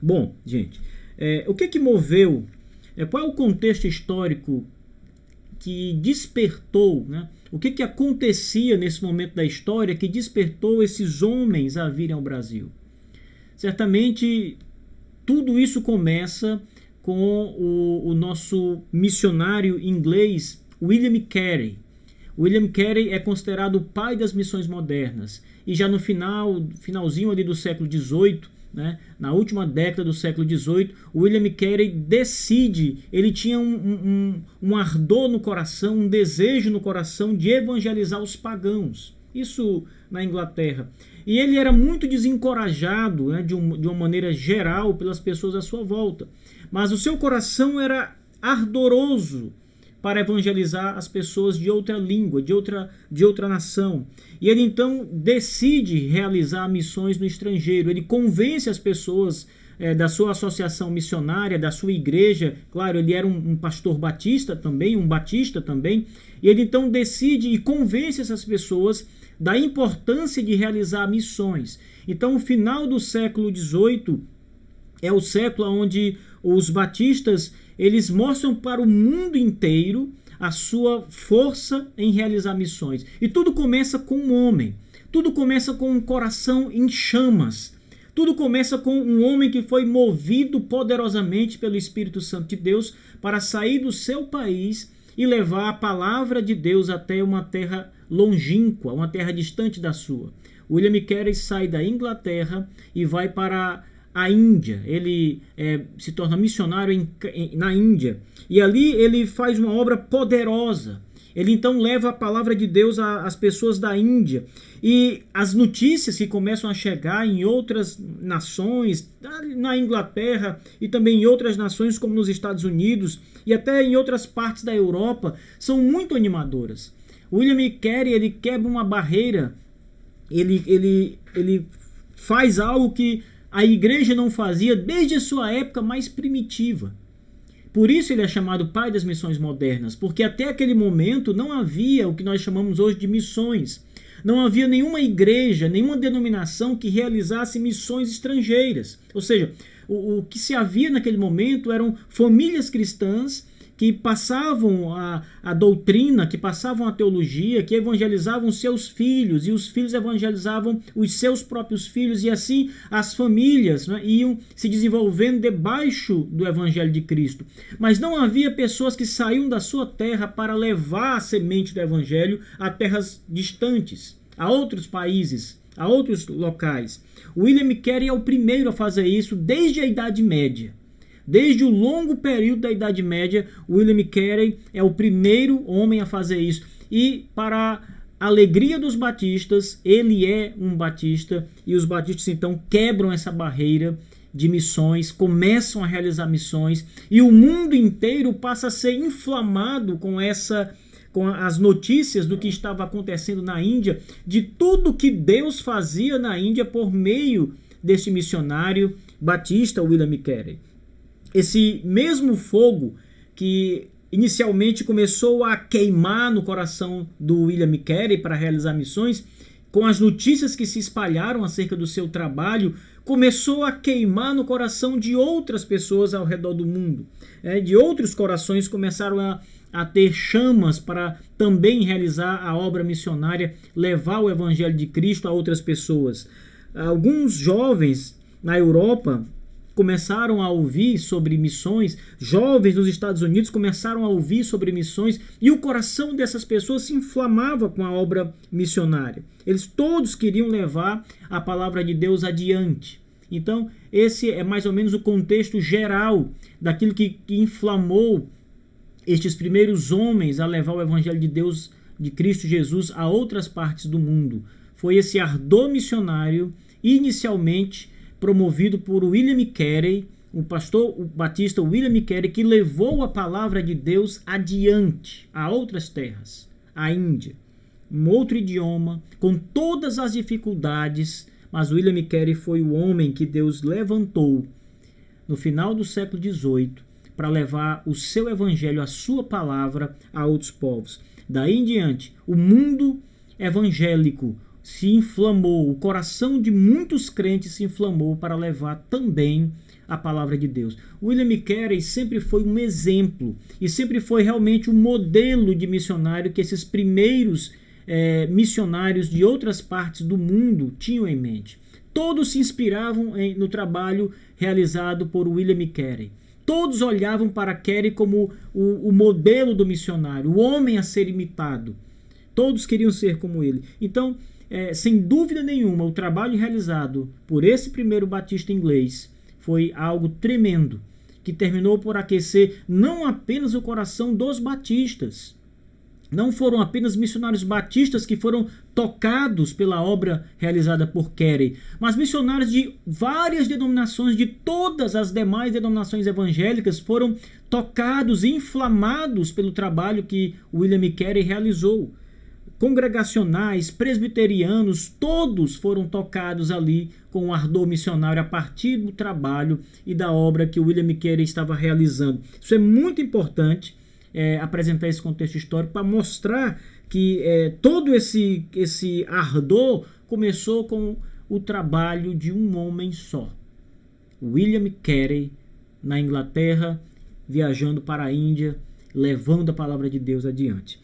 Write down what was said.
Bom, gente, o que moveu, qual é o contexto histórico que despertou, né? O que acontecia nesse momento da história que despertou esses homens a virem ao Brasil? Certamente, tudo isso começa com o nosso missionário inglês, William Carey. William Carey é considerado o pai das missões modernas. E já no finalzinho ali do século XVIII, né, na última década do século XVIII, William Carey decide, ele tinha um ardor no coração, um desejo no coração de evangelizar os pagãos. Isso na Inglaterra. E ele era muito desencorajado, né, de uma maneira geral pelas pessoas à sua volta. Mas o seu coração era ardoroso para evangelizar as pessoas de outra língua, de outra nação. E ele então decide realizar missões no estrangeiro. Ele convence as pessoas da sua associação missionária, da sua igreja. Claro, ele era um pastor batista também, um batista também. E ele então decide e convence essas pessoas da importância de realizar missões. Então, o final do século XVIII é o século onde os batistas eles mostram para o mundo inteiro a sua força em realizar missões. E tudo começa com um homem. Tudo começa com um coração em chamas. Tudo começa com um homem que foi movido poderosamente pelo Espírito Santo de Deus para sair do seu país e levar a palavra de Deus até uma terra longínqua, uma terra distante da sua. William Carey sai da Inglaterra e vai para a Índia. Ele se torna missionário na Índia. E ali ele faz uma obra poderosa. Ele então leva a palavra de Deus às pessoas da Índia. E as notícias que começam a chegar em outras nações, na Inglaterra e também em outras nações como nos Estados Unidos e até em outras partes da Europa, são muito animadoras. William Carey, ele quebra uma barreira, ele faz algo que a igreja não fazia desde a sua época mais primitiva. Por isso ele é chamado pai das missões modernas, porque até aquele momento não havia o que nós chamamos hoje de missões. Não havia nenhuma igreja, nenhuma denominação que realizasse missões estrangeiras. Ou seja, o que se havia naquele momento eram famílias cristãs que passavam a doutrina, que passavam a teologia, que evangelizavam seus filhos, e os filhos evangelizavam os seus próprios filhos, e assim as famílias, né, iam se desenvolvendo debaixo do evangelho de Cristo. Mas não havia pessoas que saíam da sua terra para levar a semente do evangelho a terras distantes, a outros países, a outros locais. William Carey é o primeiro a fazer isso desde a Idade Média. Desde o longo período da Idade Média, William Carey é o primeiro homem a fazer isso. E para a alegria dos batistas, ele é um batista, e os batistas então quebram essa barreira de missões, começam a realizar missões, e o mundo inteiro passa a ser inflamado com as notícias do que estava acontecendo na Índia, de tudo que Deus fazia na Índia por meio desse missionário batista, William Carey. Esse mesmo fogo que inicialmente começou a queimar no coração do William Carey para realizar missões, com as notícias que se espalharam acerca do seu trabalho, começou a queimar no coração de outras pessoas ao redor do mundo. De outros corações começaram a ter chamas para também realizar a obra missionária, levar o evangelho de Cristo a outras pessoas. Alguns jovens na Europa começaram a ouvir sobre missões, jovens nos Estados Unidos começaram a ouvir sobre missões, e o coração dessas pessoas se inflamava com a obra missionária. Eles todos queriam levar a palavra de Deus adiante. Então, esse é mais ou menos o contexto geral daquilo que inflamou estes primeiros homens a levar o evangelho de Deus, de Cristo Jesus, a outras partes do mundo. Foi esse ardor missionário, inicialmente promovido por William Carey, o batista William Carey, que levou a palavra de Deus adiante a outras terras, a Índia, um outro idioma, com todas as dificuldades, mas William Carey foi o homem que Deus levantou no final do século XVIII para levar o seu evangelho, a sua palavra, a outros povos. Daí em diante, o mundo evangélico se inflamou, o coração de muitos crentes se inflamou para levar também a palavra de Deus. William Carey sempre foi um exemplo e sempre foi realmente um modelo de missionário que esses primeiros missionários de outras partes do mundo tinham em mente. Todos se inspiravam no trabalho realizado por William Carey. Todos olhavam para Carey como o modelo do missionário, o homem a ser imitado. Todos queriam ser como ele. Então, sem dúvida nenhuma, o trabalho realizado por esse primeiro batista inglês foi algo tremendo, que terminou por aquecer não apenas o coração dos batistas. Não foram apenas missionários batistas que foram tocados pela obra realizada por Carey, mas missionários de várias denominações, de todas as demais denominações evangélicas, foram tocados e inflamados pelo trabalho que William Carey realizou. Congregacionais, presbiterianos, todos foram tocados ali com o ardor missionário a partir do trabalho e da obra que William Carey estava realizando. Isso é muito importante, apresentar esse contexto histórico para mostrar que todo esse ardor começou com o trabalho de um homem só. William Carey, na Inglaterra, viajando para a Índia, levando a palavra de Deus adiante.